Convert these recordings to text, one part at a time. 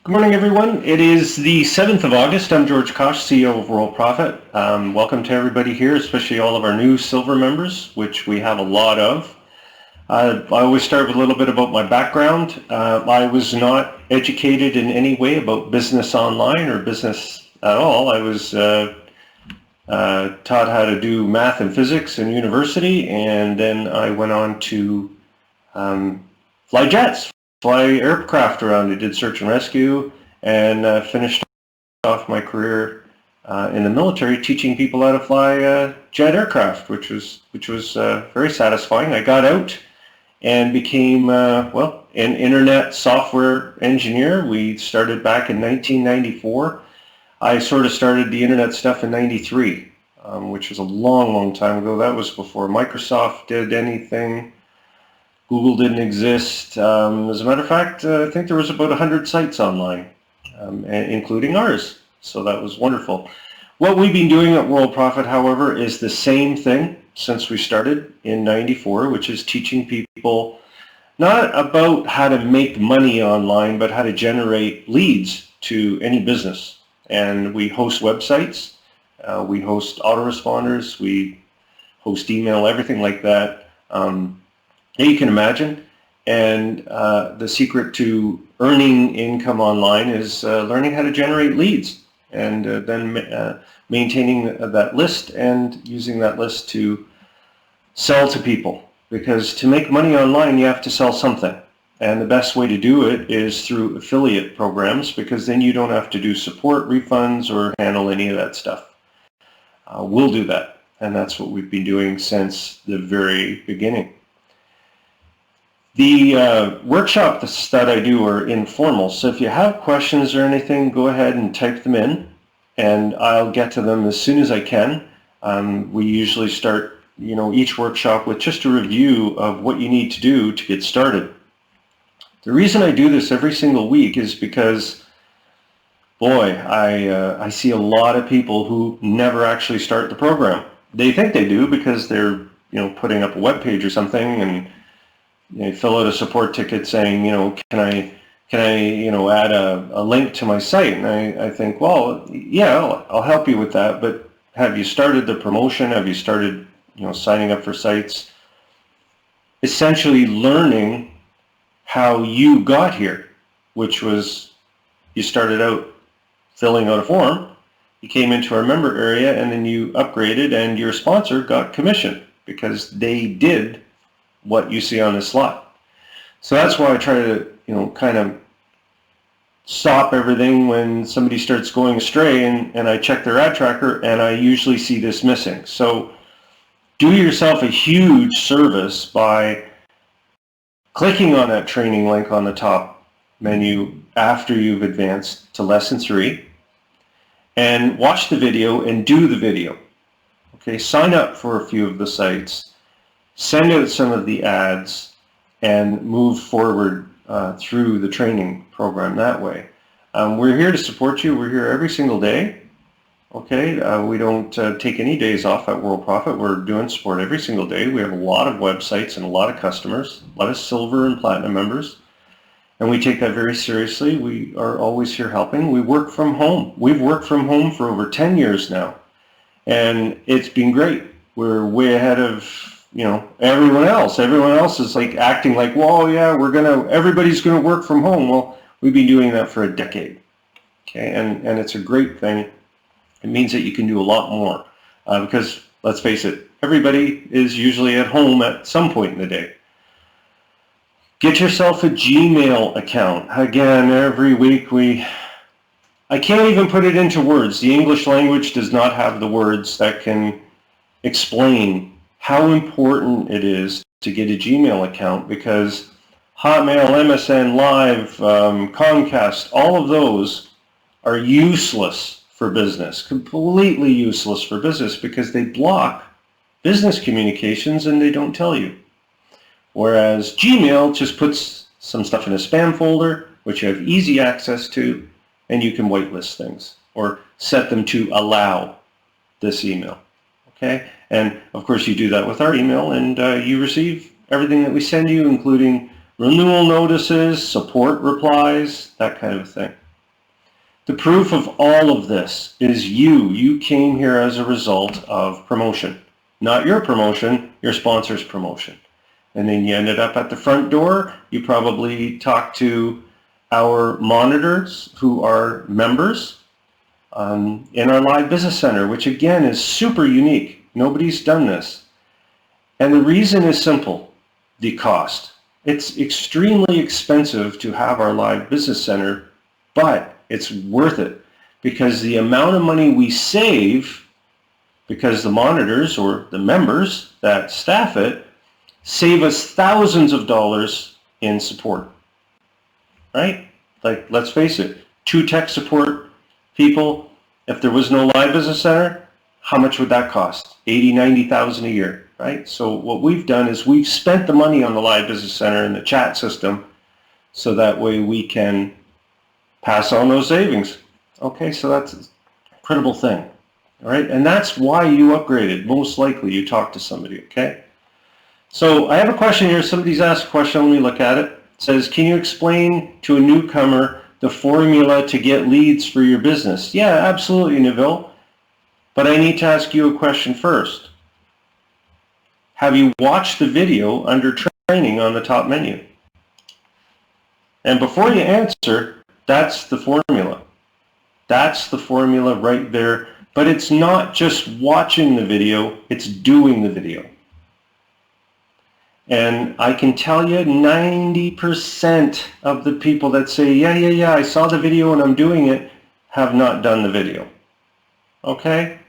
Good morning, everyone. It is the 7th of August. I'm George Kosch, CEO of Worldprofit. Welcome to everybody here, especially all of our new silver members, which we have a lot of. I always start with a little bit about my background. I was not educated in any way about business online or business at all. I was taught how to do math and physics in university, and then I went on to fly jets. Fly aircraft around. I did search and rescue, and finished off my career in the military teaching people how to fly jet aircraft, which was very satisfying. I got out and became an internet software engineer. We started back in 1994. I sort of started the internet stuff in 93, which was a long time ago. That was before Microsoft did anything. Google didn't exist. As a matter of fact, I think there was about 100 sites online, including ours. So that was wonderful. What we've been doing at Worldprofit, however, is the same thing since we started in 94, which is teaching people not about how to make money online, but how to generate leads to any business. And we host websites, we host autoresponders, we host email, everything like that. You can imagine, and the secret to earning income online is learning how to generate leads, and then maintaining that list and using that list to sell to people. Because to make money online, you have to sell something, and the best way to do it is through affiliate programs, because then you don't have to do support, refunds, or handle any of that stuff. We'll do that, and that's what we've been doing since the very beginning. The workshops that I do are informal, so if you have questions or anything, go ahead and type them in, and I'll get to them as soon as I can. We usually start, each workshop with just a review of what you need to do to get started. The reason I do this every single week is because, boy, I see a lot of people who never actually start the program. They think they do because they're, putting up a web page or something, and fill out a support ticket saying, can I add a link to my site? And I think, well, yeah, I'll help you with that, but have you started the promotion? Have you started, signing up for sites? Essentially learning how you got here, which was you started out filling out a form, you came into our member area, and then you upgraded, and your sponsor got commission because they did what you see on this slide. So that's why I try to, kind of stop everything when somebody starts going astray, and I check their ad tracker, and I usually see this missing. So do yourself a huge service by clicking on that training link on the top menu after you've advanced to lesson 3, and watch the video and do the video. Okay, sign up for a few of the sites, send out some of the ads, and move forward through the training program that way. We're here to support you. We're here every single day. Okay, we don't take any days off at Worldprofit. We're doing support every single day. We have a lot of websites and a lot of customers, a lot of silver and platinum members, and we take that very seriously. We are always here helping. We work from home. We've worked from home for over 10 years now, and it's been great. We're way ahead of everyone else. Everyone else is like acting like, well, yeah, everybody's gonna work from home. Well, we've been doing that for a decade. Okay, and it's a great thing. It means that you can do a lot more because, let's face it, everybody is usually at home at some point in the day. Get yourself a Gmail account. Again, every week I can't even put it into words. The English language does not have the words that can explain how important it is to get a Gmail account, because Hotmail, MSN Live, Comcast, all of those are useless for business, completely useless for business, because they block business communications and they don't tell you. Whereas Gmail just puts some stuff in a spam folder, which you have easy access to, and you can whitelist things or set them to allow this email. Okay, and of course you do that with our email, and you receive everything that we send you, including renewal notices, support replies, that kind of thing. The proof of all of this is you came here as a result of promotion. Not your promotion, your sponsor's promotion. And then you ended up at the front door. You probably talked to our monitors who are members in our live business center, which again is super unique. Nobody's done this. And the reason is simple, the cost. It's extremely expensive to have our live business center, but it's worth it because the amount of money we save, because the monitors or the members that staff it save us thousands of dollars in support, right? Like, let's face it, 2 tech support people, if there was no live business center, how much would that cost? 80, 90,000 a year, right? So what we've done is we've spent the money on the live business center and the chat system so that way we can pass on those savings. Okay, so that's an incredible thing, all right? And that's why you upgraded. Most likely you talked to somebody, okay? So I have a question here. Somebody's asked a question. Let me look at it. It says, can you explain to a newcomer the formula to get leads for your business? Yeah, absolutely, Neville. But I need to ask you a question first. Have you watched the video under training on the top menu? And before you answer, that's the formula. That's the formula right there. But it's not just watching the video, it's doing the video. And I can tell you 90% of the people that say, yeah, I saw the video and I'm doing it, have not done the video. Okay?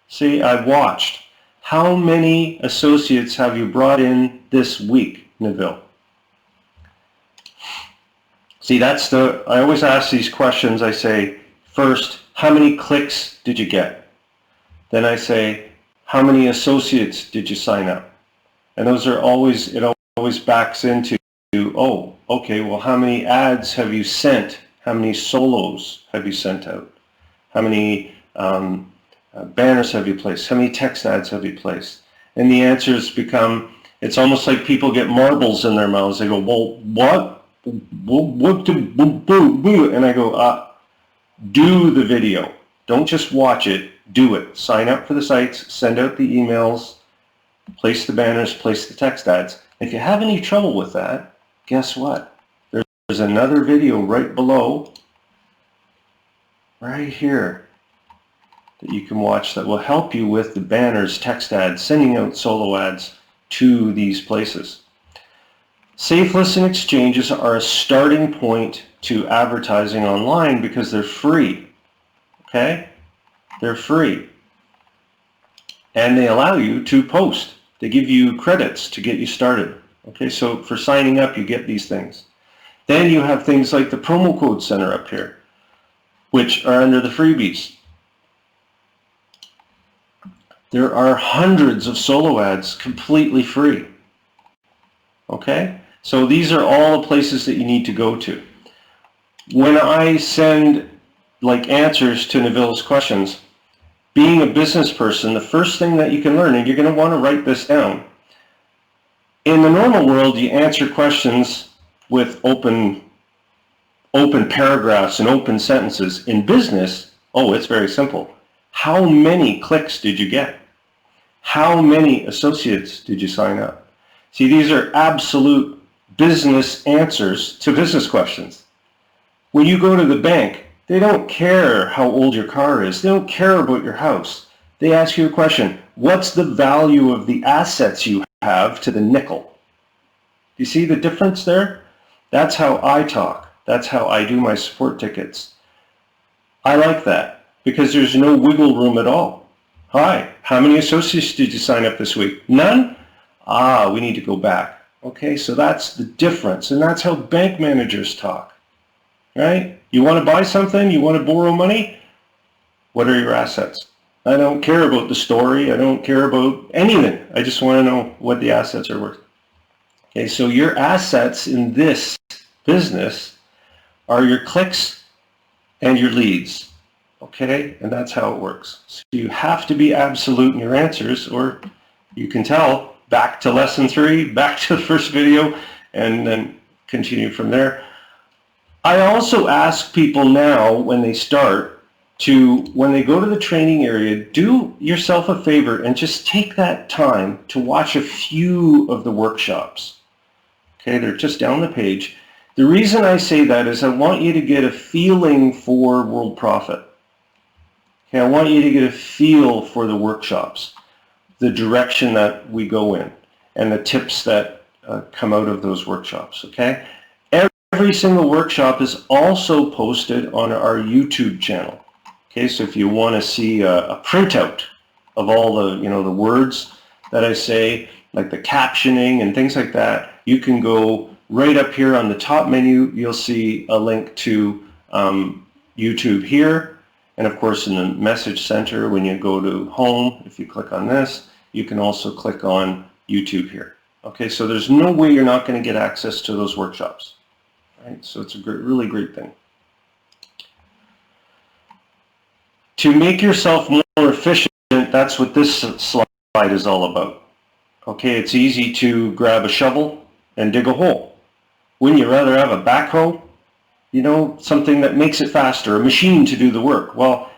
See, I watched. How many associates have you brought in this week, Neville? See, I always ask these questions. I say, first, how many clicks did you get? Then I say, how many associates did you sign up? And those are always, it always backs into, oh, okay, well, how many ads have you sent? How many solos have you sent out? How many banners have you placed? How many text ads have you placed? And the answers become, it's almost like people get marbles in their mouths. They go, well, what? And I go, do the video. Don't just watch it, do it. Sign up for the sites, send out the emails, place the banners, place the text ads. If you have any trouble with that, guess what? There's another video right below, right here, that you can watch that will help you with the banners, text ads, sending out solo ads to these places. Safe listen exchanges are a starting point to advertising online because they're free. Okay? They're free. And they allow you to post. They give you credits to get you started. Okay, so for signing up, you get these things. Then you have things like the promo code center up here, which are under the freebies. There are hundreds of solo ads completely free. Okay, so these are all the places that you need to go to. When I send like answers to Neville's questions, being a business person, the first thing that you can learn, and you're going to want to write this down. In the normal world, you answer questions with open paragraphs and open sentences. In business, oh, it's very simple. How many clicks did you get? How many associates did you sign up? See, these are absolute business answers to business questions. When you go to the bank, they don't care how old your car is. They don't care about your house. They ask you a question. What's the value of the assets you have to the nickel? Do you see the difference there? That's how I talk. That's how I do my support tickets. I like that because there's no wiggle room at all. Hi, how many associates did you sign up this week? None? We need to go back. Okay, so that's the difference, and that's how bank managers talk, right? You want to buy something? You want to borrow money? What are your assets? I don't care about the story. I don't care about anything. I just want to know what the assets are worth. Okay, so your assets in this business are your clicks and your leads. Okay, and that's how it works. So you have to be absolute in your answers, or you can tell back to lesson 3, back to the first video, and then continue from there. I also ask people now when they start to, when they go to the training area, do yourself a favor and just take that time to watch a few of the workshops. Okay, they're just down the page. The reason I say that is I want you to get a feeling for Worldprofit. Okay, I want you to get a feel for the workshops, the direction that we go in, and the tips that come out of those workshops, okay? Every single workshop is also posted on our YouTube channel. Okay, so if you want to see a printout of all the, the words that I say, like the captioning and things like that, you can go right up here on the top menu. You'll see a link to YouTube here. And of course, in the message center, when you go to home, if you click on this, you can also click on YouTube here. Okay, so there's no way you're not going to get access to those workshops. Right? So it's a really great thing. To make yourself more efficient, that's what this slide is all about. Okay, it's easy to grab a shovel and dig a hole. Wouldn't you rather have a backhoe? Something that makes it faster, a machine to do the work. Well,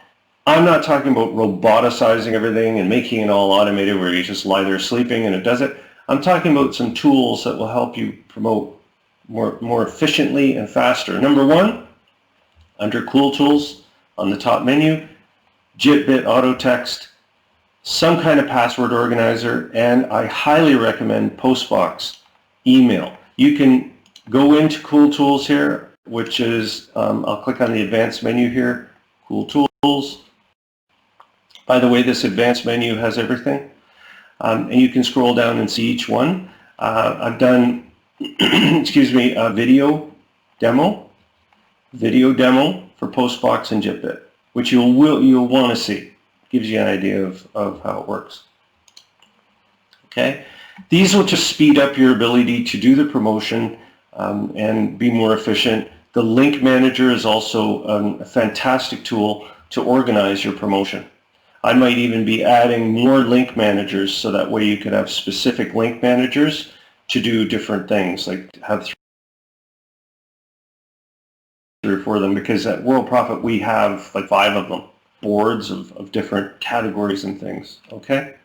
I'm not talking about roboticizing everything and making it all automated where you just lie there sleeping and it does it. I'm talking about some tools that will help you promote more efficiently and faster. Number one, under Cool Tools on the top menu, JitBit auto text, some kind of password organizer, and I highly recommend Postbox email. You can go into Cool Tools here, which is, I'll click on the advanced menu here, Cool Tools. By the way, this advanced menu has everything, and you can scroll down and see each one. I've done, excuse me, a video demo for Postbox and JitBit, which you'll want to see. Gives you an idea of how it works. Okay, these will just speed up your ability to do the promotion and be more efficient. The link manager is also a fantastic tool to organize your promotion. I might even be adding more link managers so that way you could have specific link managers to do different things, like have 3 or 4 of them, because at Worldprofit we have like 5 of them, boards of different categories and things, okay?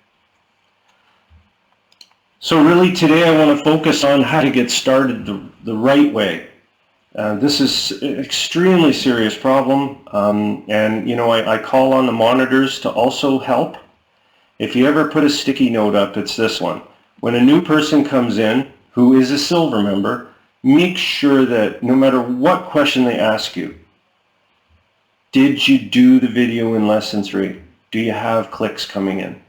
So really today I want to focus on how to get started the right way. This is an extremely serious problem, and I call on the monitors to also help. If you ever put a sticky note up, it's this one. When a new person comes in who is a silver member, make sure that no matter what question they ask you, did you do the video in lesson 3? Do you have clicks coming in?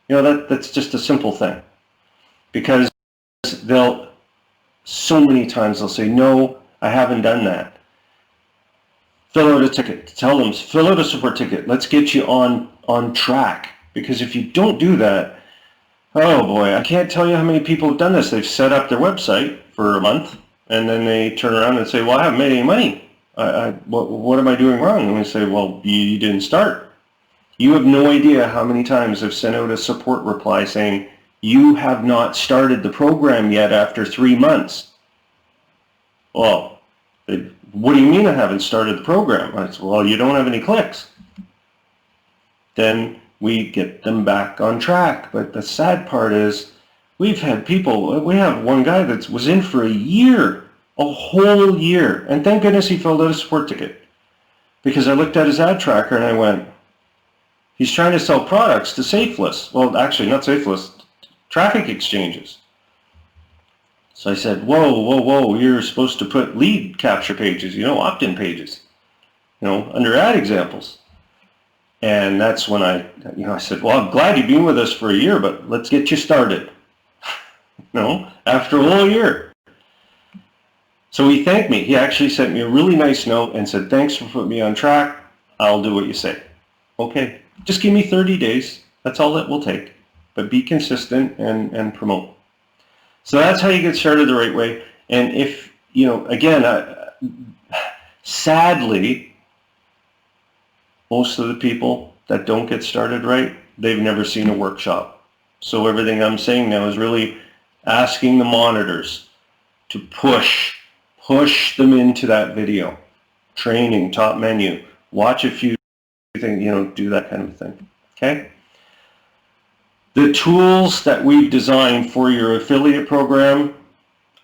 That's just a simple thing. Because so many times they'll say, no, I haven't done that. Fill out a ticket. Tell them, fill out a support ticket. Let's get you on track. Because if you don't do that, oh boy, I can't tell you how many people have done this. They've set up their website for a month, and then they turn around and say, well, I haven't made any money. What am I doing wrong? And we say, well, you didn't start. You have no idea how many times I've sent out a support reply saying, you have not started the program yet after 3 months. Well, what do you mean I haven't started the program? I said, well, you don't have any clicks. Then we get them back on track. But the sad part is we've had people, we have one guy that was in for a year, a whole year. And thank goodness he filled out a support ticket. Because I looked at his ad tracker and I went, he's trying to sell products to Safeless. Well, actually not Safeless, traffic exchanges. So I said, whoa, you're supposed to put lead capture pages, opt-in pages, under ad examples. And that's when I said, well, I'm glad you've been with us for a year, but let's get you started, after a whole year. So he thanked me. He actually sent me a really nice note and said, thanks for putting me on track. I'll do what you say. Okay, just give me 30 days. That's all it will take. But be consistent and promote. So that's how you get started the right way. And if, again, sadly, most of the people that don't get started right, they've never seen a workshop. So everything I'm saying now is really asking the monitors to push push them into that video. Training, top menu, watch a few things, do that kind of thing, okay? The tools that we've designed for your affiliate program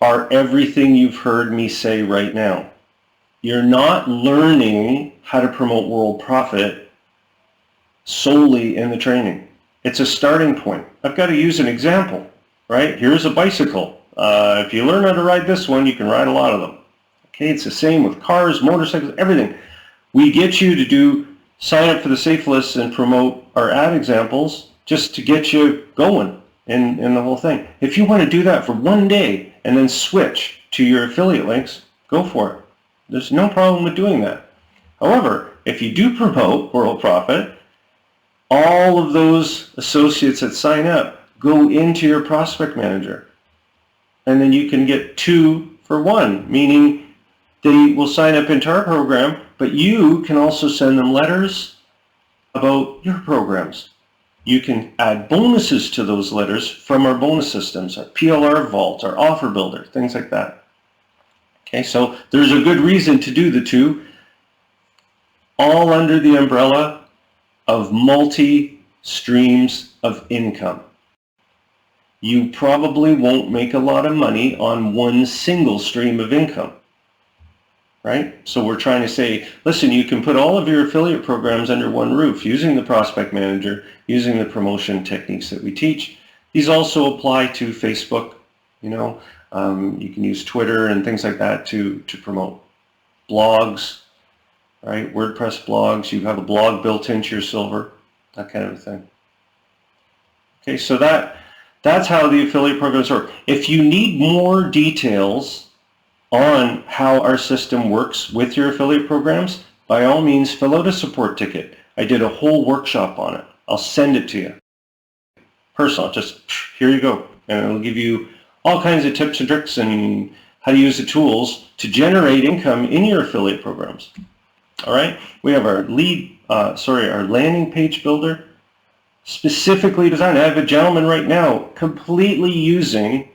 are everything you've heard me say right now. You're not learning how to promote Worldprofit solely in the training. It's a starting point. I've got to use an example, right? Here's a bicycle. If you learn how to ride this one, you can ride a lot of them. Okay, it's the same with cars, motorcycles, everything. We get you to sign up for the safe lists and promote our ad examples just to get you going in the whole thing. If you want to do that for one day and then switch to your affiliate links, go for it. There's no problem with doing that. However, if you do promote Worldprofit, all of those associates that sign up go into your prospect manager. And then you can get 2 for 1, meaning they will sign up into our program, but you can also send them letters about your programs. You can add bonuses to those letters from our bonus systems, our PLR vault, our offer builder, things like that. Okay, so there's a good reason to do the 2, all under the umbrella of multi-streams of income. You probably won't make a lot of money on one single stream of income, right? So we're trying to say, listen, you can put all of your affiliate programs under one roof using the prospect manager, using the promotion techniques that we teach. These also apply to Facebook, you can use Twitter and things like that to promote. Blogs, right? WordPress blogs, you have a blog built into your silver, that kind of a thing. Okay, so that's how the affiliate programs work. If you need more details on how our system works with your affiliate programs, by all means, fill out a support ticket. I did a whole workshop on it. I'll send it to you. Personal, just here you go. And it'll give you all kinds of tips and tricks and how to use the tools to generate income in your affiliate programs. All right, we have our our landing page builder, specifically designed. I have a gentleman right now completely using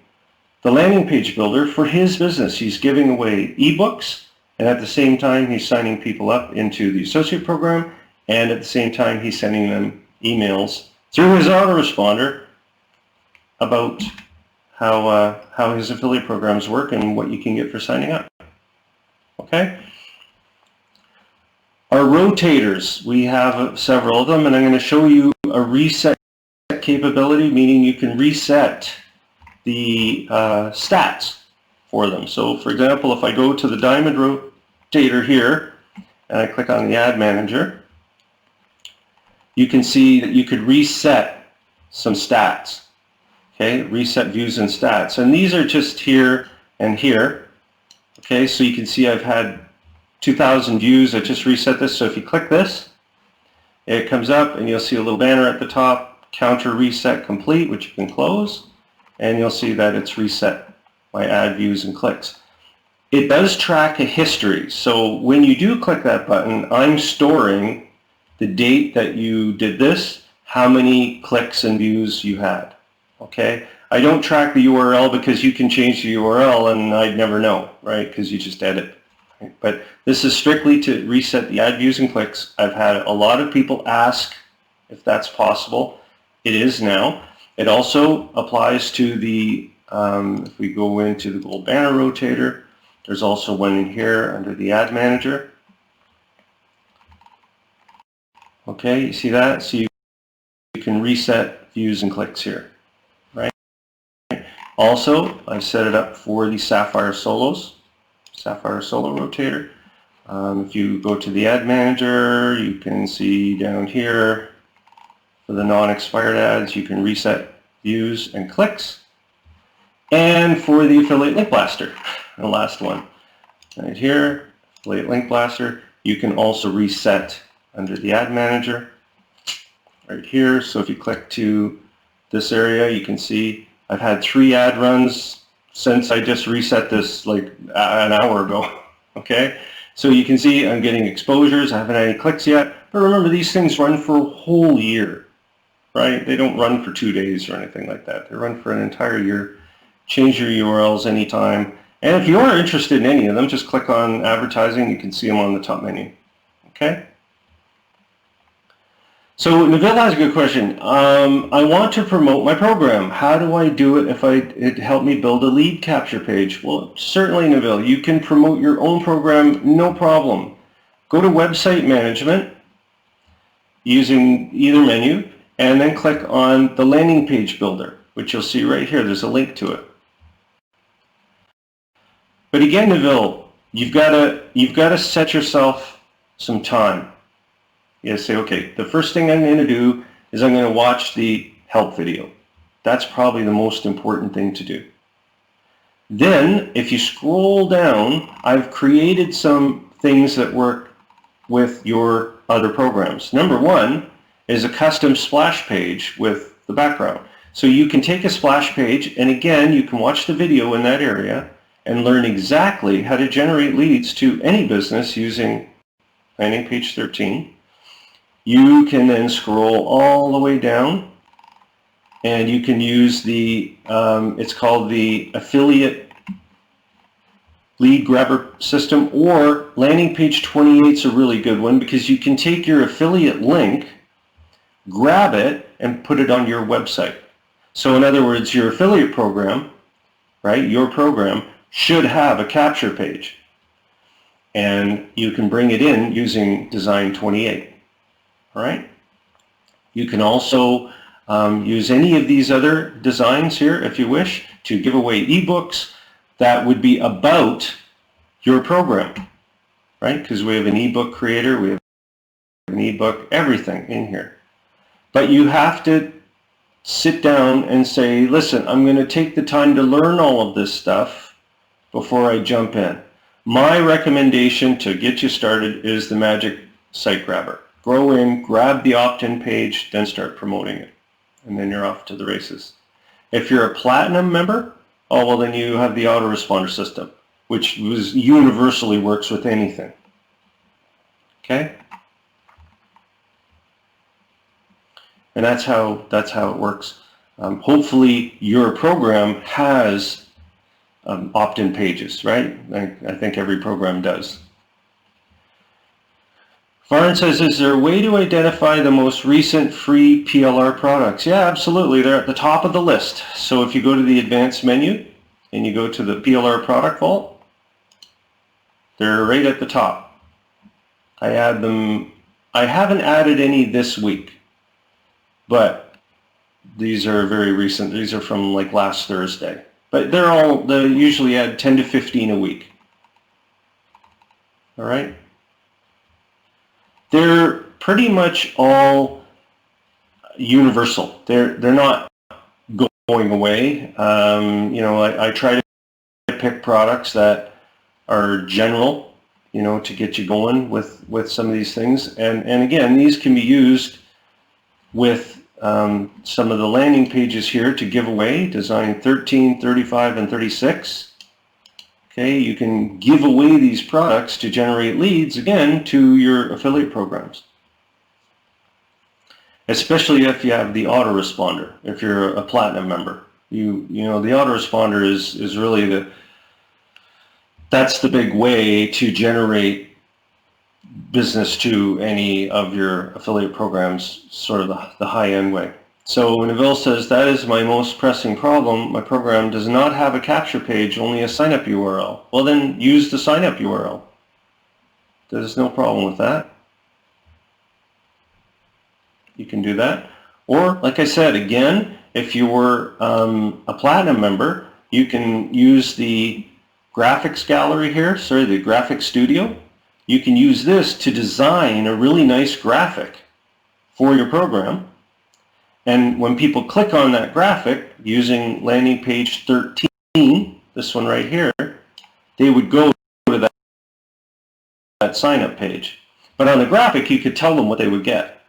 the landing page builder for his business. He's giving away ebooks, and at the same time he's signing people up into the associate program, and at the same time he's sending them emails through his autoresponder about how his affiliate programs work and what you can get for signing up. Okay? Our rotators, we have several of them, and I'm going to show you a reset capability, meaning you can reset the stats for them. So for example, if I go to the diamond rotator here and I click on the ad manager, you can see that you could reset some stats. Okay, reset views and stats, and these are just here and here. Okay, so you can see I've had 2,000 views. I just reset this, so if you click this, it comes up and you'll see a little banner at the top, counter reset complete, which you can close, and you'll see that it's reset my ad views and clicks. It does track a history, so when you do click that button, I'm storing the date that you did this, how many clicks and views you had. Okay, I don't track the URL because you can change the URL and I'd never know, right, because you just edit. But this is strictly to reset the ad views and clicks. I've had a lot of people ask if that's possible. It is now. It also applies to the, if we go into the gold banner rotator, there's also one in here under the ad manager. Okay, you see that? So you can reset views and clicks here, right? Also, I've set it up for the Sapphire Solos. Sapphire Solo Rotator. If you go to the ad manager, you can see down here for the non-expired ads, you can reset views and clicks. And for the affiliate link blaster, the last one right here, affiliate link blaster, you can also reset under the ad manager right here. So if you click to this area, you can see I've had 3 ad runs since I just reset this like an hour ago. Okay, so you can see I'm getting exposures. I haven't had any clicks yet, but remember, these things run for a whole year, right? They don't run for 2 days or anything like that. They run for an entire year. Change your URLs anytime, And if you are interested in any of them, just click on advertising. You can see them on the top menu. Okay? So Neville has a good question. I want to promote my program. How do I do it if it helped me build a lead capture page? Well, certainly, Neville, you can promote your own program, no problem. Go to Website Management using either menu, and then click on the Landing Page Builder, which you'll see right here. There's a link to it. But again, Neville, you've got to set yourself some time. You say, okay, the first thing I'm going to do is I'm going to watch the help video. That's probably the most important thing to do. Then, if you scroll down, I've created some things that work with your other programs. Number one is a custom splash page with the background. So you can take a splash page, and again, you can watch the video in that area and learn exactly how to generate leads to any business using landing page 13. You can then scroll all the way down, and you can use the, it's called the affiliate lead grabber system, or landing page 28 is a really good one because you can take your affiliate link, grab it, and put it on your website. So in other words, your affiliate program, right, your program should have a capture page, and you can bring it in using Design 28. All right. You can also use any of these other designs here, if you wish, to give away ebooks that would be about your program, right? Because we have an ebook creator, we have an ebook, everything in here. But you have to sit down and say, listen, I'm going to take the time to learn all of this stuff before I jump in. My recommendation to get you started is the Magic Site Grabber. Go in, grab the opt-in page, then start promoting it. And then you're off to the races. If you're a Platinum member, oh, well, then you have the autoresponder system, which universally works with anything. Okay? And that's how it works. Hopefully, your program has opt-in pages, right? I think every program does. Varn says, is there a way to identify the most recent free PLR products? Yeah, absolutely. They're at the top of the list. So if you go to the advanced menu and you go to the PLR product vault, they're right at the top. I add them. I haven't added any this week, but these are very recent. These are from like last Thursday. But they usually add 10 to 15 a week. All right. They're pretty much all universal. They're not going away. I try to pick products that are general, to get you going with some of these things. And again, these can be used with some of the landing pages here to give away, design 13, 35, and 36. Okay, you can give away these products to generate leads, again, to your affiliate programs. Especially if you have the autoresponder, if you're a Platinum member. The autoresponder is really that's the big way to generate business to any of your affiliate programs, sort of the high-end way. So Neville says, that is my most pressing problem. My program does not have a capture page, only a sign-up URL. Well, then use the sign-up URL. There's no problem with that. You can do that. Or, like I said, again, if you were a Platinum member, you can use the graphics gallery here, the graphics studio. You can use this to design a really nice graphic for your program. And when people click on that graphic using landing page 13, this one right here, they would go to that sign-up page. But on the graphic, you could tell them what they would get.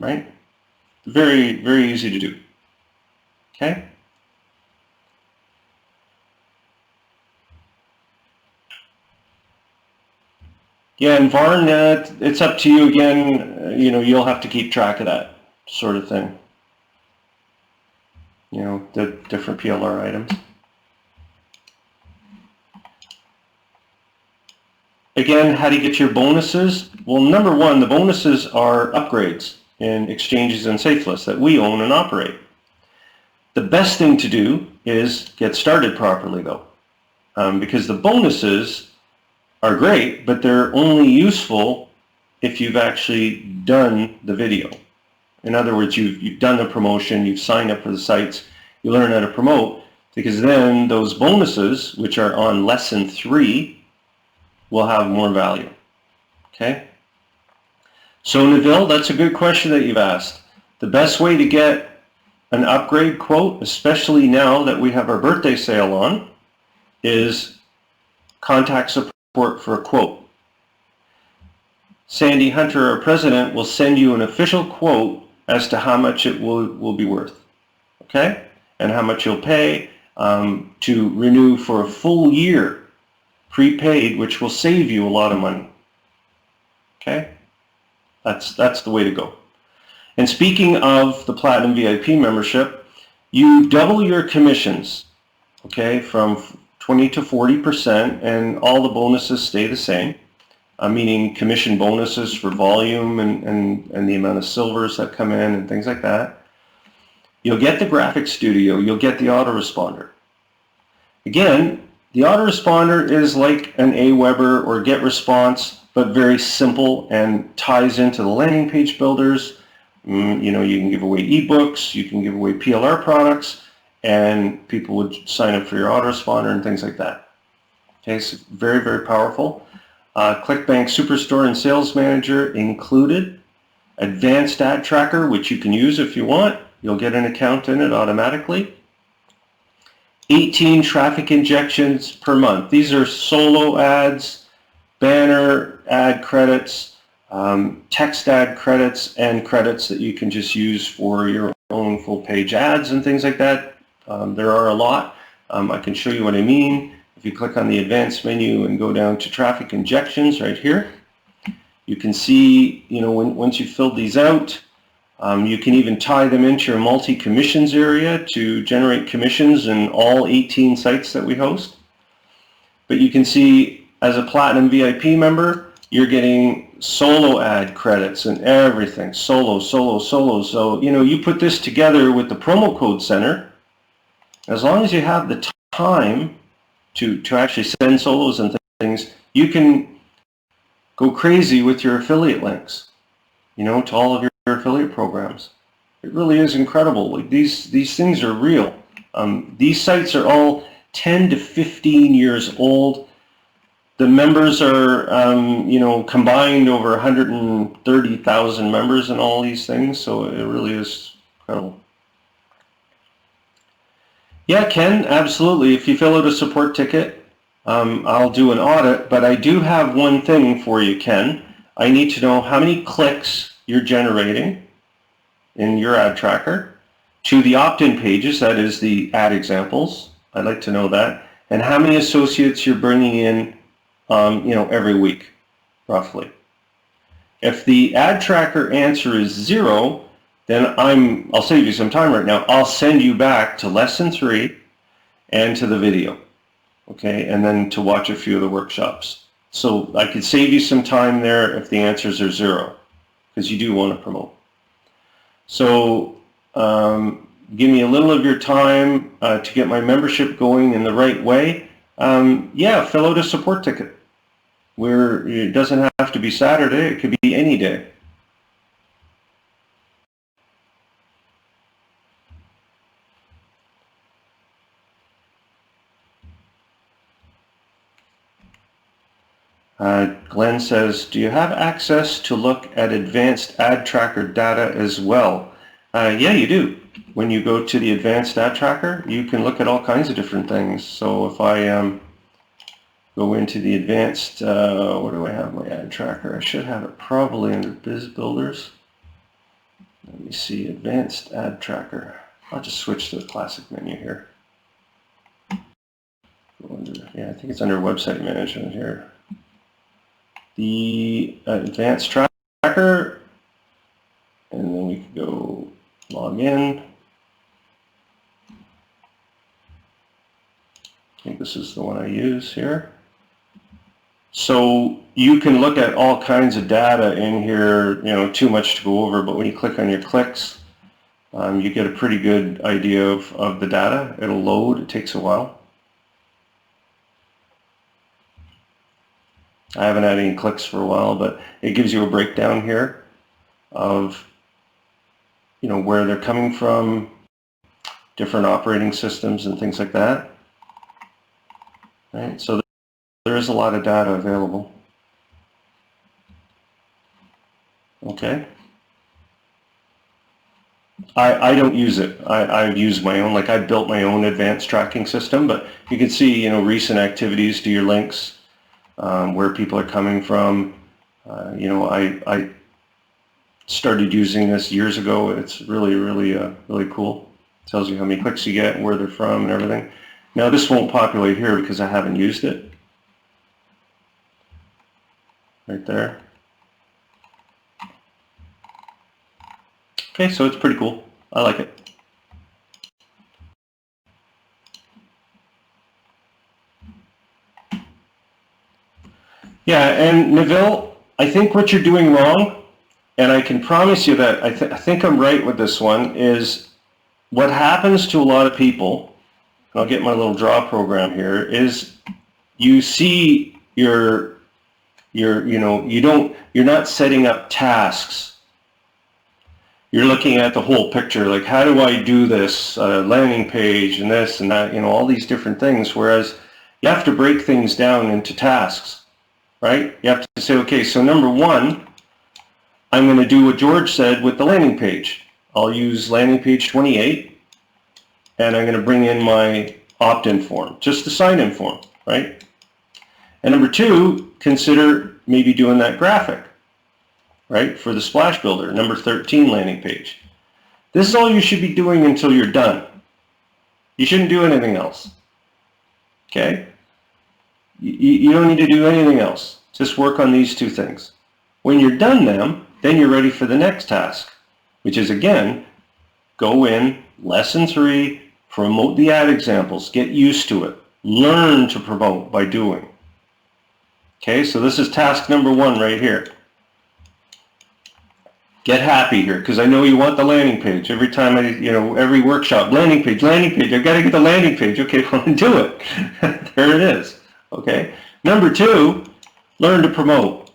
Right? Very, very easy to do. Okay? Yeah, and Varn, it's up to you again. You'll have to keep track of that sort of thing. The different PLR items. Again, how do you get your bonuses? Well, number one, the bonuses are upgrades in exchanges and safe lists that we own and operate. The best thing to do is get started properly though, because the bonuses are great, but they're only useful if you've actually done the video. In other words, you've done the promotion, you've signed up for the sites, you learn how to promote, because then those bonuses, which are on lesson 3, will have more value. Okay? So Neville, that's a good question that you've asked. The best way to get an upgrade quote, especially now that we have our birthday sale on, is contact support for a quote. Sandy Hunter, our president, will send you an official quote as to how much it will be worth, okay? And how much you'll pay to renew for a full year prepaid, which will save you a lot of money, okay? That's the way to go. And speaking of the Platinum VIP membership, you double your commissions, okay, from 20 to 40%, and all the bonuses stay the same, meaning commission bonuses for volume and the amount of silvers that come in and things like that. You'll get the graphic studio, you'll get the autoresponder. Again, the autoresponder is like an Aweber or GetResponse, but very simple and ties into the landing page builders. You know, you can give away ebooks, you can give away PLR products, and people would sign up for your autoresponder and things like that. Okay, so very, very powerful. ClickBank Superstore and Sales Manager included. Advanced Ad Tracker, which you can use if you want. You'll get an account in it automatically. 18 traffic injections per month. These are solo ads, banner ad credits, text ad credits, and credits that you can just use for your own full page ads and things like that. There are a lot. I can show you what I mean. If you click on the advanced menu and go down to traffic injections right here, you can see, you know, once you've filled these out, you can even tie them into your multi-commissions area to generate commissions in all 18 sites that we host. But you can see as a Platinum VIP member, you're getting solo ad credits and everything. Solo. So, you know, you put this together with the promo code center, as long as you have the time to actually send solos and things, you can go crazy with your affiliate links, you know, to all of your affiliate programs. It really is incredible. Like these things are real. These sites are all 10 to 15 years old. The members are, you know, combined over 130,000 members in all these things, so it really is incredible. Yeah, Ken, absolutely. If you fill out a support ticket, I'll do an audit, but I do have one thing for you, Ken. I need to know how many clicks you're generating in your ad tracker to the opt-in pages, that is the ad examples. I'd like to know that. And how many associates you're bringing in, you know, every week, roughly. If the ad tracker answer is 0, then I'll save you some time right now. I'll send you back to lesson 3 and to the video, okay, and then to watch a few of the workshops. So I could save you some time there if the answers are 0, because you do want to promote. So give me a little of your time to get my membership going in the right way. Yeah, fill out a support ticket. It doesn't have to be Saturday, it could be any day. Glenn says, do you have access to look at advanced ad tracker data as well? Yeah, you do. When you go to the advanced ad tracker, you can look at all kinds of different things. So if I go into the advanced, where do I have my ad tracker? I should have it probably under Biz Builders. Let me see, advanced ad tracker. I'll just switch to the classic menu here. Yeah, I think it's under website management here. The advanced tracker, and then we can go log in. I think this is the one I use here. So you can look at all kinds of data in here, too much to go over, but when you click on your clicks, you get a pretty good idea of the data. It'll load, it takes a while. I haven't had any clicks for a while, but it gives you a breakdown here of, where they're coming from, different operating systems and things like that. Right? So there is a lot of data available. Okay. I don't use it. I've used my own, I built my own advanced tracking system, but you can see, recent activities to your links, where people are coming from. I started using this years ago. It's really, really, really cool. It tells you how many clicks you get, where they're from, and everything. Now this won't populate here because I haven't used it. Right there. Okay, so it's pretty cool. I like it. Yeah, and Neville, I think what you're doing wrong, and I can promise you that I think I'm right with this one, is what happens to a lot of people, and I'll get my little draw program here, is you see you're not setting up tasks. You're looking at the whole picture, like how do I do this landing page and this and that, all these different things, whereas you have to break things down into tasks, right? You have to say, okay, so number one, I'm going to do what George said with the landing page. I'll use landing page 28, and I'm going to bring in my opt-in form, just the sign-in form, right? And number two, consider maybe doing that graphic, right, for the Splash Builder, number 13 landing page. This is all you should be doing until you're done. You shouldn't do anything else, okay? You don't need to do anything else. Just work on these two things. When you're done then you're ready for the next task, which is, again, go in, lesson 3, promote the ad examples, get used to it, learn to promote by doing. Okay, so this is task number 1 right here. Get happy here, because I know you want the landing page. Every time every workshop, landing page, I've got to get the landing page. Okay, well, do it. There it is. Okay. Number 2, learn to promote.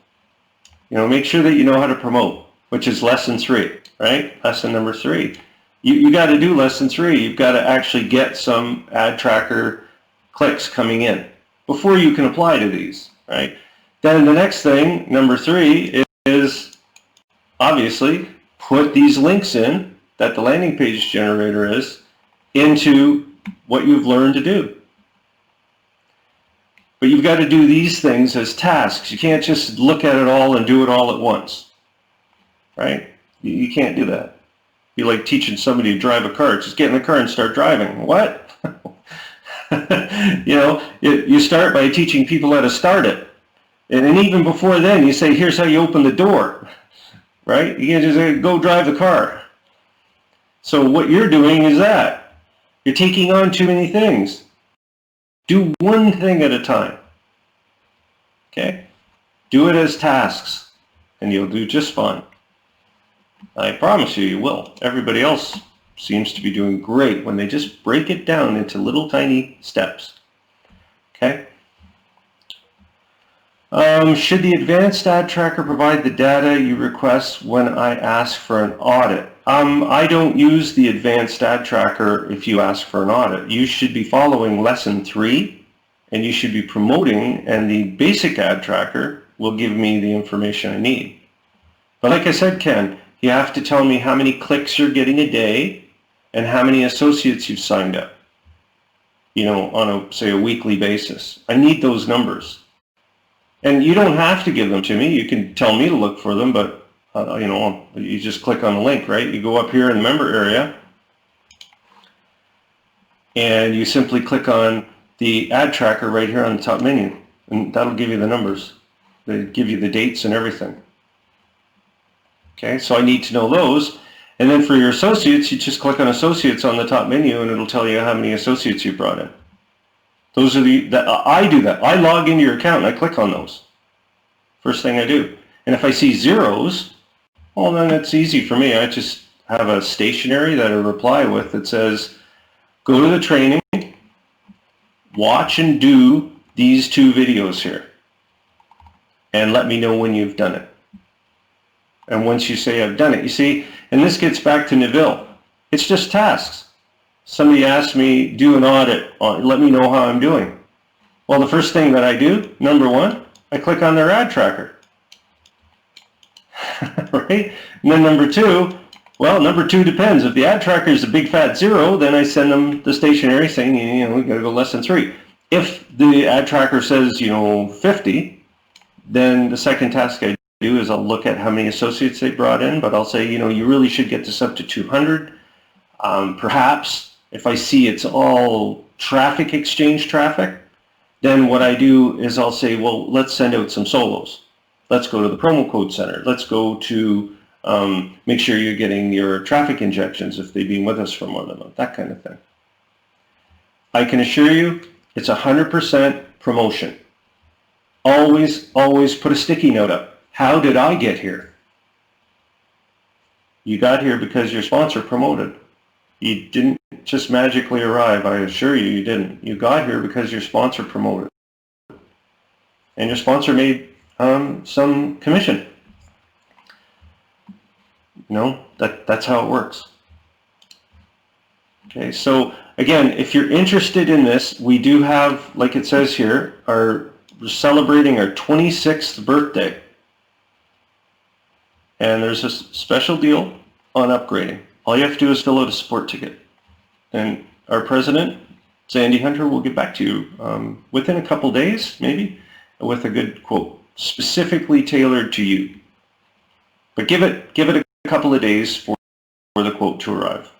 Make sure that you know how to promote, which is lesson 3, right? Lesson number 3. You got to do lesson 3. You've got to actually get some ad tracker clicks coming in before you can apply to these, right? Then the next thing, number 3, is obviously put these links in that the landing page generator is into what you've learned to do. But you've got to do these things as tasks. You can't just look at it all and do it all at once, right? You can't do that. It'd be like teaching somebody to drive a car. Just get in the car and start driving. What? You start by teaching people how to start it. And even before then, you say, here's how you open the door, right? You can't just say, go drive the car. So what you're doing is that. You're taking on too many things. Do one thing at a time, okay? Do it as tasks, and you'll do just fine. I promise you will. Everybody else seems to be doing great when they just break it down into little tiny steps, okay? Should the advanced ad tracker provide the data you request when I ask for an audit? I don't use the advanced ad tracker if you ask for an audit. You should be following lesson 3, and you should be promoting, and the basic ad tracker will give me the information I need. But like I said, Ken, you have to tell me how many clicks you're getting a day and how many associates you've signed up, on say a weekly basis. I need those numbers. And you don't have to give them to me. You can tell me to look for them, but you just click on the link, right? You go up here in the member area, and you simply click on the ad tracker right here on the top menu, and that'll give you the numbers. They give you the dates and everything. Okay, so I need to know those. And then for your associates, you just click on associates on the top menu, and it'll tell you how many associates you brought in. Those are I do that. I log into your account and I click on those. First thing I do. And if I see zeros, well, then it's easy for me. I just have a stationery that I reply with that says, go to the training, watch and do these 2 videos here, and let me know when you've done it. And once you say I've done it, you see, and this gets back to Neville. It's just tasks. Somebody asked me, do an audit, let me know how I'm doing. Well, the first thing that I do, number 1, I click on their ad tracker. Right? And then number 2, well, number 2 depends. If the ad tracker is a big fat 0, then I send them the stationery saying, we got to go less than 3. If the ad tracker says, 50, then the second task I do is I'll look at how many associates they brought in, but I'll say, you really should get this up to 200. Perhaps if I see it's all traffic exchange traffic, then what I do is I'll say, well, let's send out some solos. Let's go to the promo code center. Let's go to make sure you're getting your traffic injections if they've been with us for more than a month, that kind of thing. I can assure you it's 100% promotion. Always, always put a sticky note up. How did I get here? You got here because your sponsor promoted. You didn't just magically arrive. I assure you, you didn't. You got here because your sponsor promoted. And your sponsor made some commission. That's how it works. Okay, so again, if you're interested in this, we do have, like it says here, we're celebrating our 26th birthday. And there's a special deal on upgrading. All you have to do is fill out a support ticket. And our president, Sandy Hunter, will get back to you within a couple days, maybe, with a good quote, specifically tailored to you. But give it a couple of days for the quote to arrive.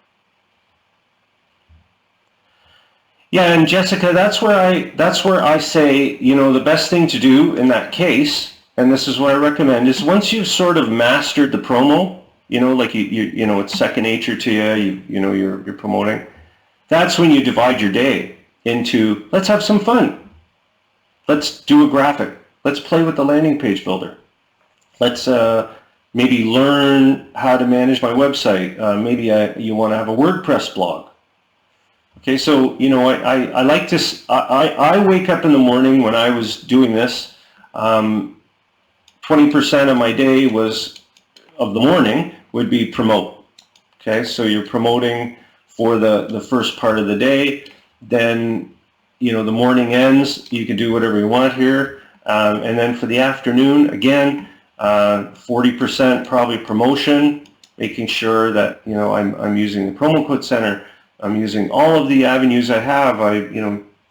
Yeah, and Jessica, that's where I say, the best thing to do in that case, and this is what I recommend, is once you've sort of mastered the promo, like it's second nature to you, you're promoting, that's when you divide your day into, let's have some fun. Let's do a graphic. Let's play with the landing page builder. Let's maybe learn how to manage my website. Maybe you want to have a WordPress blog. Okay, so, I like this. I wake up in the morning when I was doing this, 20% of my day of the morning would be promote. Okay, so you're promoting for the first part of the day. Then, the morning ends, you can do whatever you want here. And then for the afternoon, again, 40% probably promotion, making sure that, I'm using the promo code center. I'm using all of the avenues I have.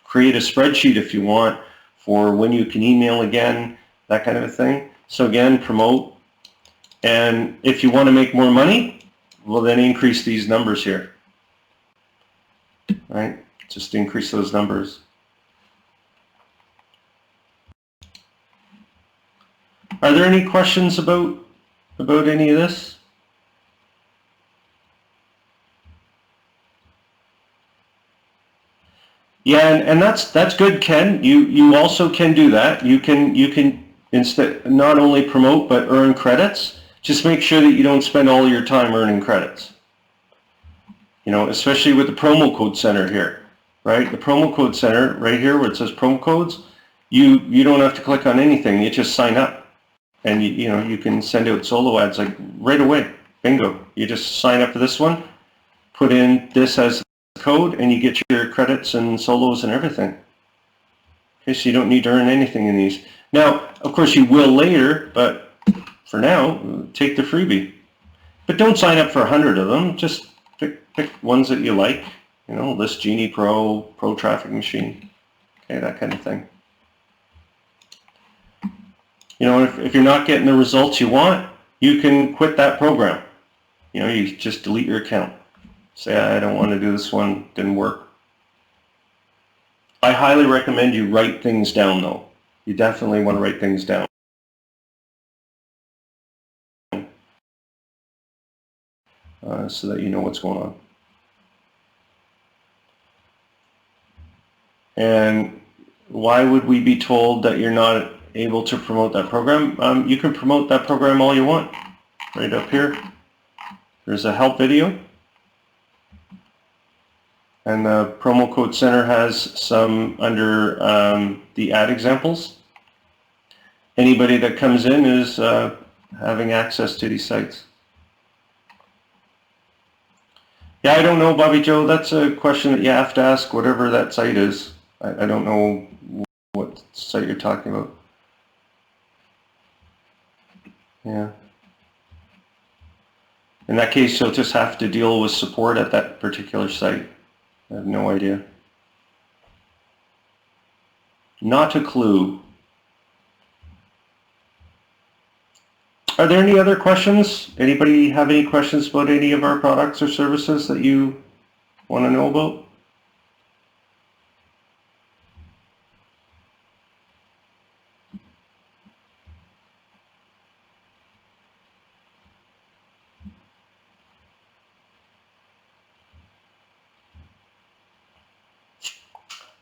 Create a spreadsheet if you want for when you can email again, that kind of a thing. So again, promote. And if you want to make more money, well, then increase these numbers here. Right? Just increase those numbers. Are there any questions about any of this? Yeah, and that's good, Ken. You also can do that. You can instead not only promote but earn credits. Just make sure that you don't spend all your time earning credits. Especially with the promo code center here, right? The promo code center right here where it says promo codes, you don't have to click on anything. You just sign up, and you can send out solo ads like right away. Bingo! You just sign up for this one, put in this as code, and you get your credits and solos and everything. Okay, so you don't need to earn anything in these. Now, of course, you will later, but for now, take the freebie. But don't sign up for 100 of them. Just pick ones that you like. List Genie Pro, Pro Traffic Machine, okay, that kind of thing. If you're not getting the results you want, you can quit that program. You just delete your account. Say, I don't want to do this one, didn't work. I highly recommend you write things down, though. You definitely want to write things down. So that you know what's going on. And why would we be told that you're not able to promote that program, you can promote that program all you want. Right up here, there's a help video. And the promo code center has some under the ad examples. Anybody that comes in is having access to these sites. Yeah, I don't know, Bobby Joe. That's a question that you have to ask whatever that site is. I don't know what site you're talking about. Yeah. In that case, you'll just have to deal with support at that particular site. I have no idea. Not a clue. Are there any other questions? Anybody have any questions about any of our products or services that you want to know about?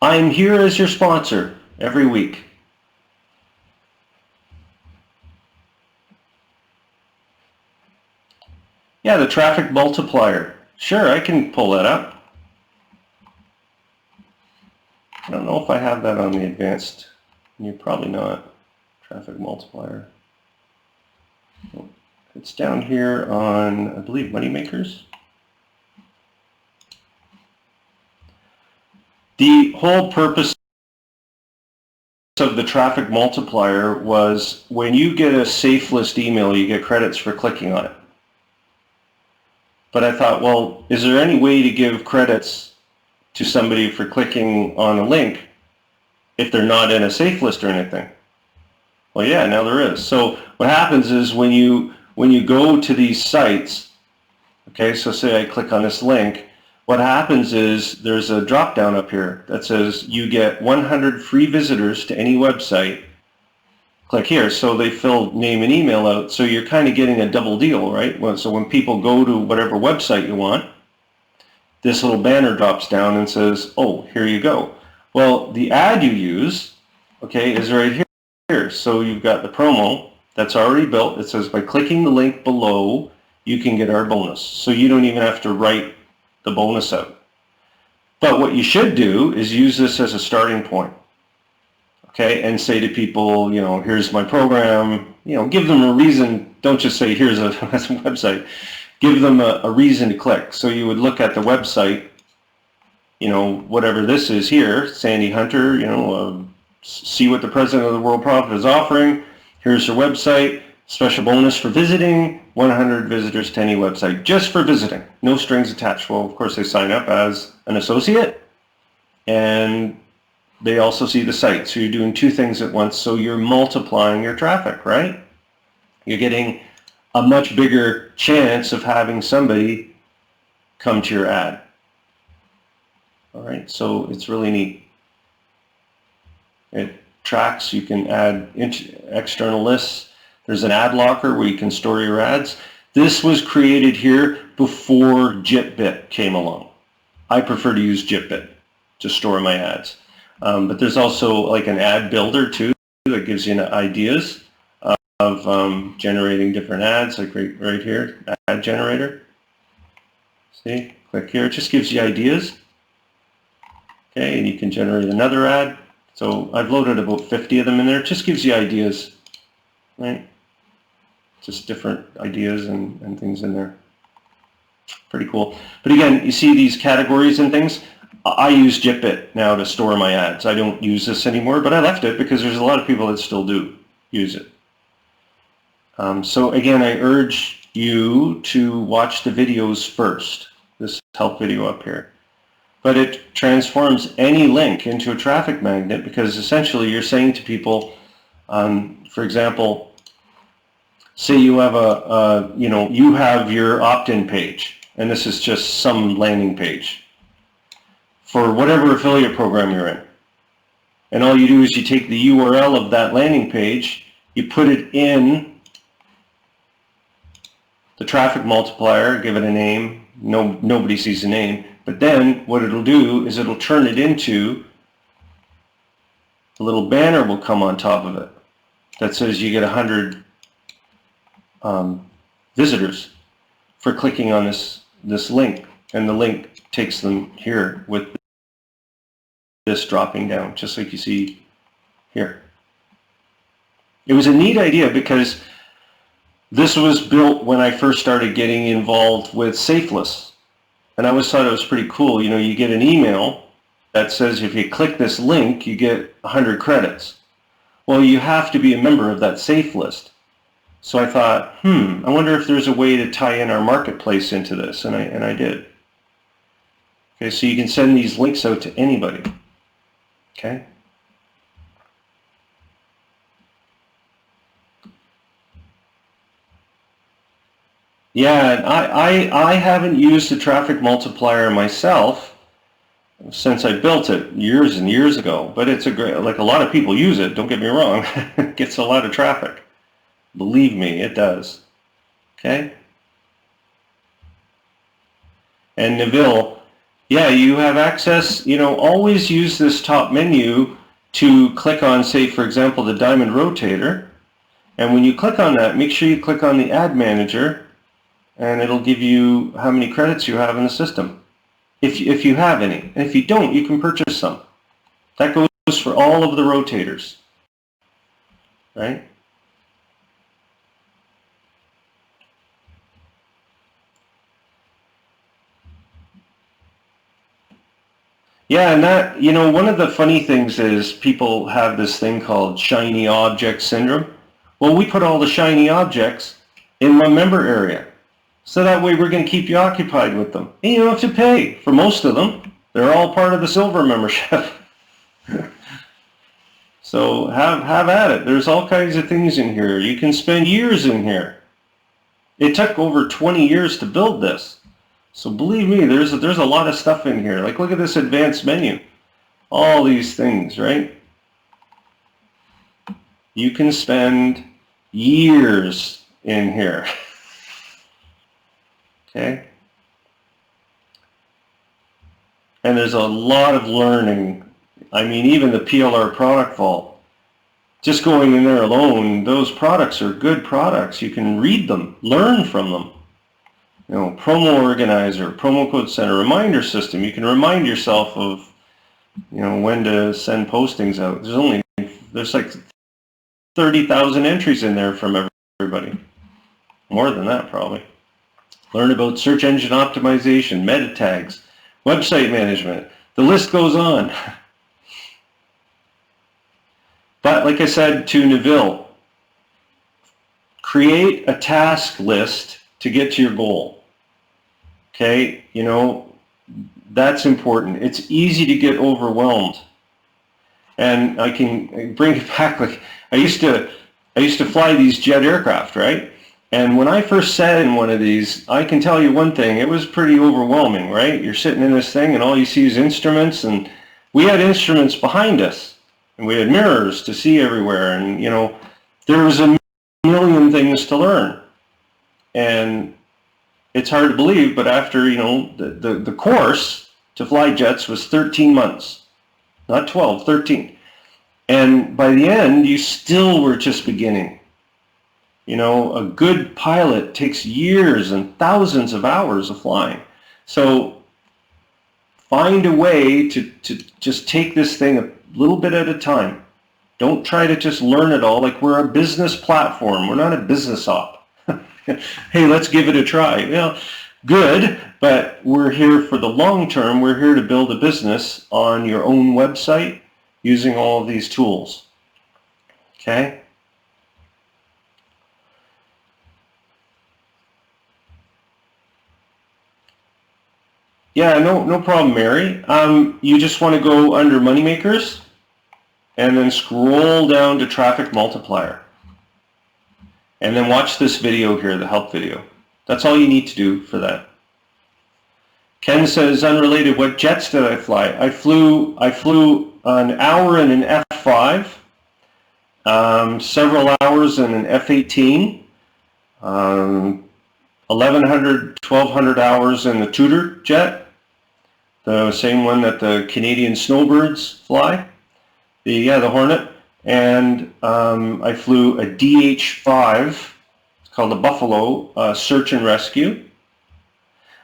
I'm here as your sponsor every week. Yeah, the traffic multiplier. Sure, I can pull that up. I don't know if I have that on the advanced. You're probably not. Traffic multiplier. It's down here on, I believe, Moneymakers. The whole purpose of the traffic multiplier was when you get a safe list email, you get credits for clicking on it. But I thought, well, is there any way to give credits to somebody for clicking on a link if they're not in a safe list or anything? Well, yeah, now there is. So what happens is when you go to these sites, okay, so say I click on this link, what happens is there's a drop down up here that says you get 100 free visitors to any website. Click here. So they fill name and email out. So you're kind of getting a double deal, right? So when people go to whatever website you want, this little banner drops down and says, oh, here you go. Well, the ad you use, okay, is right here. So you've got the promo that's already built. It says by clicking the link below, you can get our bonus. So you don't even have to write the bonus out. But what you should do is use this as a starting point, okay, and say to people, you know, here's my program, you know, give them a reason. Don't just say here's a website. Give them a reason to click. So you would look at the website, you know, whatever this is here, Sandy Hunter, you know, see what the president of the Worldprofit is offering. Here's her website. Special bonus for visiting, 100 visitors to any website, just for visiting, no strings attached. Well, of course, they sign up as an associate, and they also see the site. So you're doing two things at once, so you're multiplying your traffic, right? You're getting a much bigger chance of having somebody come to your ad. All right, so it's really neat. It tracks, you can add external lists. There's an ad locker where you can store your ads. This was created here before JitBit came along. I prefer to use JitBit to store my ads. But there's also like an ad builder too that gives you ideas of generating different ads, like right here, ad generator. See, click here, it just gives you ideas. Okay, and you can generate another ad. So I've loaded about 50 of them in there. It just gives you ideas, right? Just different ideas and things in there. Pretty cool. But again, you see these categories and things. I use JitBit now to store my ads. I don't use this anymore, but I left it because there's a lot of people that still do use it. So again, I urge you to watch the videos first. This help video up here. But it transforms any link into a traffic magnet because essentially you're saying to people, for example, say you have you have your opt-in page, and this is just some landing page for whatever affiliate program you're in. And all you do is you take the URL of that landing page, you put it in the traffic multiplier, give it a name. Nobody sees the name. But then what it'll do is it'll turn it into a little banner will come on top of it. that says you get 100 visitors for clicking on this link, and the link takes them here with this dropping down, just like you see here. It was a neat idea because this was built when I first started getting involved with Safeless, and I always thought it was pretty cool. You know, you get an email that says if you click this link, you get 100 credits. Well, you have to be a member of that safe list. So I thought, I wonder if there's a way to tie in our marketplace into this, and I did. Okay, so you can send these links out to anybody. Okay. Yeah, and I haven't used the traffic multiplier myself since I built it years and years ago, but it's a great, like a lot of people use it, don't get me wrong. It gets a lot of traffic. Believe me, it does. Okay? And Neville, yeah, you have access, you know, always use this top menu to click on, say, for example, the diamond rotator. And when you click on that, make sure you click on the ad manager, and it'll give you how many credits you have in the system, if you have any. And if you don't, you can purchase some. That goes for all of the rotators, right? Yeah, and that, you know, one of the funny things is people have this thing called shiny object syndrome. Well, we put all the shiny objects in one member area. So that way we're going to keep you occupied with them. And you don't have to pay for most of them. They're all part of the silver membership. So have at it. There's all kinds of things in here. You can spend years in here. It took over 20 years to build this. So believe me, there's a lot of stuff in here. Like, look at this advanced menu. All these things, right? You can spend years in here. Okay? And there's a lot of learning. I mean, even the PLR product vault, just going in there alone, those products are good products. You can read them, learn from them. You know, promo organizer, promo code center, reminder system. You can remind yourself of, you know, when to send postings out. There's like 30,000 entries in there from everybody. More than that, probably. Learn about search engine optimization, meta tags, website management. The list goes on. But like I said to Neville, create a task list to get to your goal. Okay, you know, that's important. It's easy to get overwhelmed. And I can bring it back, like I used to fly these jet aircraft, right? And when I first sat in one of these, I can tell you one thing, it was pretty overwhelming, right? You're sitting in this thing and all you see is instruments, and we had instruments behind us, and we had mirrors to see everywhere, and you know, there was a million things to learn. And it's hard to believe, but after, you know, the course to fly jets was 13 months, not 12, 13. And by the end, you still were just beginning. You know, a good pilot takes years and thousands of hours of flying. So find a way to just take this thing a little bit at a time. Don't try to just learn it all. Like, we're a business platform. We're not a business op. Hey, let's give it a try. You know, good, but we're here for the long term. We're here to build a business on your own website using all of these tools. Okay? Yeah, no problem, Mary. You just want to go under Moneymakers and then scroll down to Traffic Multiplier. And then watch this video here, the help video. That's all you need to do for that. Ken says, unrelated, what jets did I fly? I flew an hour in an F5, several hours in an F-18, 1,100, 1,200 hours in the Tudor jet, the same one that the Canadian snowbirds fly, the Hornet, and I flew a DH-5. It's called the Buffalo Search and Rescue.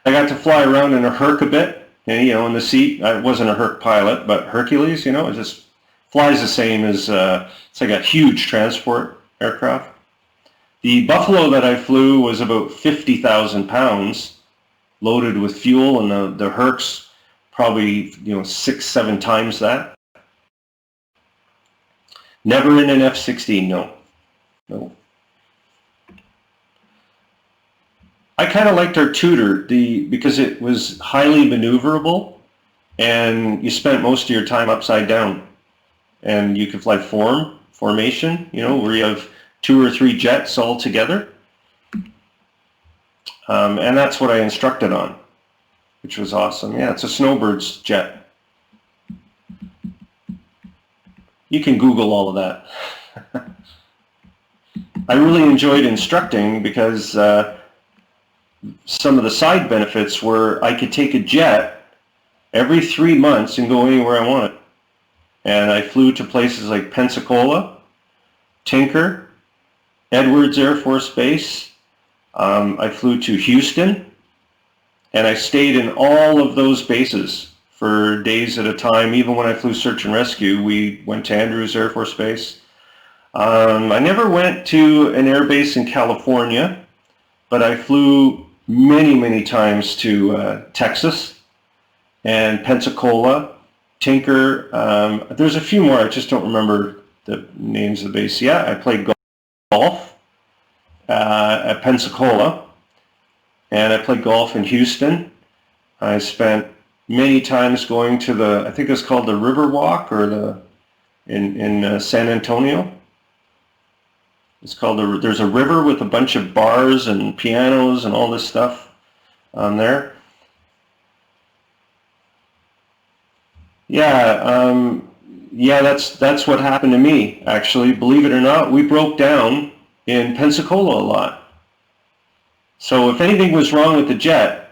I got to fly around in a Herc a bit, and, in the seat. I wasn't a Herc pilot, but Hercules, it just flies the same as, it's like a huge transport aircraft. The Buffalo that I flew was about 50,000 pounds, loaded with fuel, and the Herc's probably 6-7 times that. Never in an F-16, no. I kind of liked our Tudor because it was highly maneuverable, and you spent most of your time upside down, and you could fly formation, where you have 2 or 3 jets all together, and that's what I instructed on, which was awesome. Yeah, it's a Snowbird's jet. You can Google all of that. I really enjoyed instructing because some of the side benefits were I could take a jet every 3 months and go anywhere I wanted. And I flew to places like Pensacola, Tinker, Edwards Air Force Base. I flew to Houston, and I stayed in all of those bases for days at a time. Even when I flew search and rescue, we went to Andrews Air Force Base. I never went to an air base in California, but I flew many times to Texas and Pensacola, Tinker. There's a few more. I just don't remember the names of the base. Yeah, I played golf at Pensacola, and I played golf in Houston. I spent many times going to I think it's called the Riverwalk, or in San Antonio. It's called there's a river with a bunch of bars and pianos and all this stuff on there. Yeah, that's what happened to me, actually. Believe it or not, we broke down in Pensacola a lot. So if anything was wrong with the jet,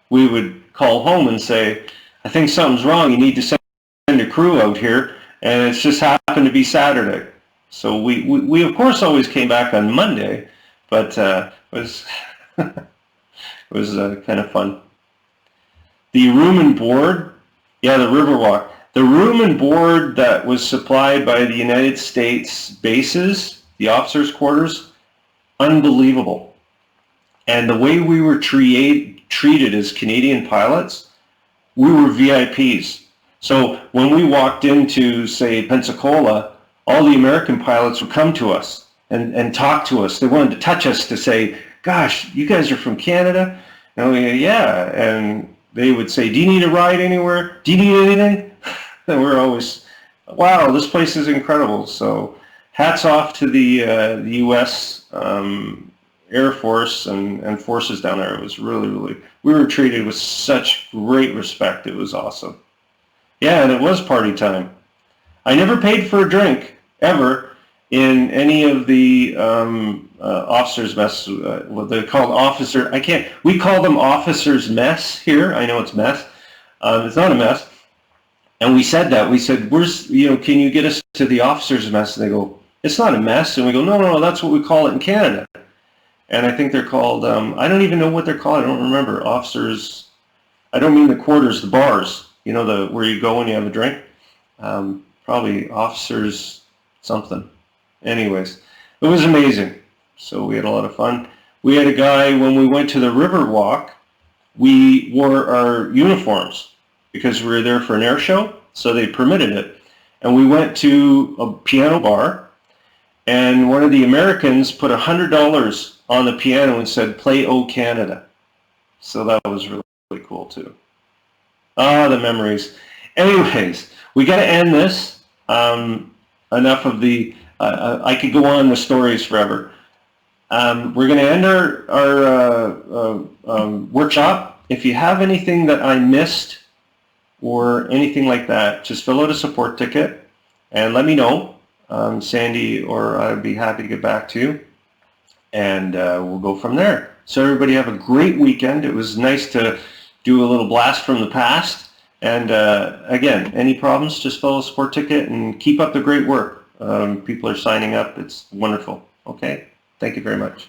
we would call home and say, I think something's wrong, you need to send a crew out here, and it's just happened to be Saturday. So we of course always came back on Monday, but it was it was kind of fun. The room and board, yeah, the Riverwalk. The room and board that was supplied by the United States bases, the officers' quarters, unbelievable. And the way we were treated as Canadian pilots, we were VIPs. So when we walked into, say, Pensacola, all the American pilots would come to us and talk to us. They wanted to touch us to say, gosh, you guys are from Canada? And we, yeah. And they would say, do you need a ride anywhere? Do you need anything? And we're always, wow, this place is incredible. So hats off to the U.S. Air Force and forces down there. It was really, we were treated with such great respect. It was awesome. Yeah, and it was party time. I never paid for a drink, ever, in any of the officers' mess. What they're called officer. We call them officers' mess here. I know it's mess. It's not a mess. And we said that. We said, "Where's can you get us to the officers' mess?" And they go, "It's not a mess." And we go, "No, that's what we call it in Canada." And I think they're called. I don't even know what they're called. I don't remember. Officers. I don't mean the quarters, the bars. Where you go when you have a drink. Probably officers something. Anyways, it was amazing. So we had a lot of fun. We had a guy, when we went to the Riverwalk, we wore our uniforms because we were there for an air show, so they permitted it. And we went to a piano bar, and one of the Americans put $100 on the piano and said, "Play O Canada." So that was really cool too. Ah, the memories. Anyways, we got to end this. Enough of the, I could go on the stories forever. We're going to end our workshop. If you have anything that I missed or anything like that, just fill out a support ticket and let me know. Sandy or I'd be happy to get back to you, and we'll go from there. So everybody have a great weekend. It was nice to do a little blast from the past. And again, any problems, just fill out a support ticket and keep up the great work. People are signing up. It's wonderful. Okay? Thank you very much.